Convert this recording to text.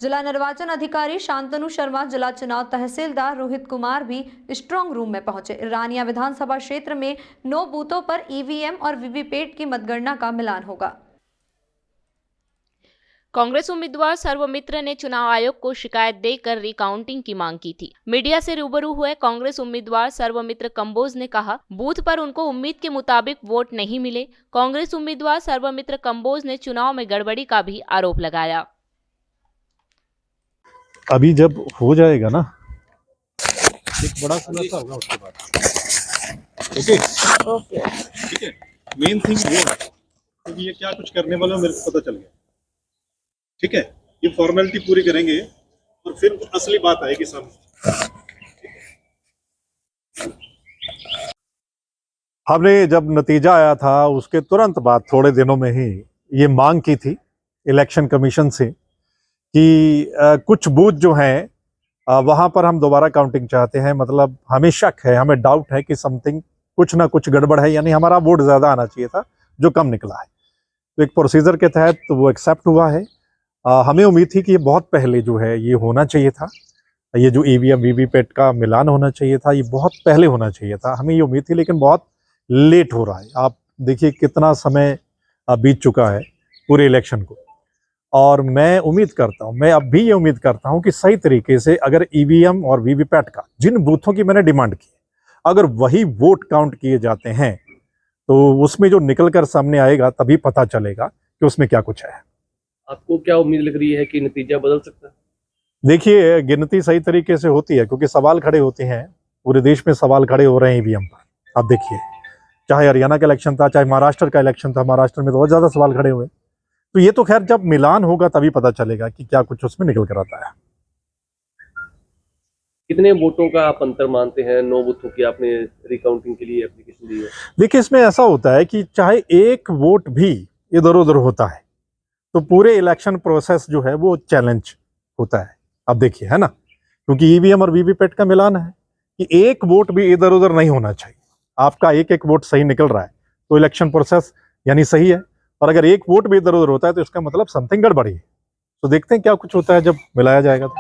जिला निर्वाचन अधिकारी शांतनु शर्मा, जिला चुनाव तहसीलदार रोहित कुमार भी स्ट्रांग रूम में पहुंचे। रानिया विधानसभा क्षेत्र में 9 बूथों पर ईवीएम और वीवीपैट की मतगणना का मिलान होगा। कांग्रेस उम्मीदवार सर्वमित्र ने चुनाव आयोग को शिकायत देकर रिकाउंटिंग की मांग की थी। मीडिया से रूबरू हुए कांग्रेस उम्मीदवार सर्वमित्र कंबोज ने कहा, बूथ पर उनको उम्मीद के मुताबिक वोट नहीं मिले। कांग्रेस उम्मीदवार सर्वमित्र कंबोज ने चुनाव में गड़बड़ी का भी आरोप लगाया। अभी जब हो जाएगा ना, एक बड़ा खुलासा होगा उसके बाद। ओके ठीक है, मेन थिंग वो है क्योंकि ये क्या कुछ करने वाला मेरे को पता चल गया। ठीक है, ये फॉर्मेलिटी पूरी करेंगे और फिर असली बात आएगी सामने। हमने जब नतीजा आया था उसके तुरंत बाद थोड़े दिनों में ही ये मांग की थी इलेक्शन कमीशन से कि कुछ बूथ जो हैं वहां पर हम दोबारा काउंटिंग चाहते हैं। मतलब हमें शक है, हमें डाउट है कि समथिंग कुछ ना कुछ गड़बड़ है, यानी हमारा वोट ज़्यादा आना चाहिए था जो कम निकला है। तो एक प्रोसीजर के तहत तो वो एक्सेप्ट हुआ है। हमें उम्मीद थी कि ये बहुत पहले जो है ये होना चाहिए था, ये जो ईवीएम वीवीपैट का मिलान होना चाहिए था, ये बहुत पहले होना चाहिए था। हमें ये उम्मीद थी, लेकिन बहुत लेट हो रहा है। आप देखिए कितना समय बीत चुका है पूरे इलेक्शन को, और मैं उम्मीद करता हूँ, मैं अब भी ये उम्मीद करता हूँ कि सही तरीके से अगर ईवीएम और वीवीपैट का जिन बूथों की मैंने डिमांड की, अगर वही वोट काउंट किए जाते हैं तो उसमें जो निकल कर सामने आएगा तभी पता चलेगा कि उसमें क्या कुछ है। आपको क्या उम्मीद लग रही है कि नतीजा बदल सकता है? देखिए, गिनती सही तरीके से होती है क्योंकि सवाल खड़े होते हैं, पूरे देश में सवाल खड़े हो रहे हैं ईवीएम पर। आप देखिए, चाहे हरियाणा का इलेक्शन था, चाहे महाराष्ट्र का इलेक्शन था, महाराष्ट्र में तो बहुत ज़्यादा सवाल खड़े हुए। तो ये तो खैर जब मिलान होगा तभी पता चलेगा कि क्या कुछ उसमें निकल कर आता है। कितने वोटों का आप अंतर मानते हैं? 9 बूथों की आपने रिकाउंटिंग के लिए एप्लीकेशन दी है। देखिए, इसमें ऐसा होता है कि चाहे एक वोट भी इधर उधर होता है तो पूरे इलेक्शन प्रोसेस जो है वो चैलेंज होता है। अब देखिए, है ना, क्योंकि ईवीएम और वीवीपैट का मिलान है कि एक वोट भी इधर उधर नहीं होना चाहिए। आपका एक एक वोट सही निकल रहा है तो इलेक्शन प्रोसेस यानी सही है, और अगर एक वोट भी इधर उधर होता है तो इसका मतलब समथिंग गड़बड़ी है। तो देखते हैं क्या कुछ होता है जब मिलाया जाएगा तो।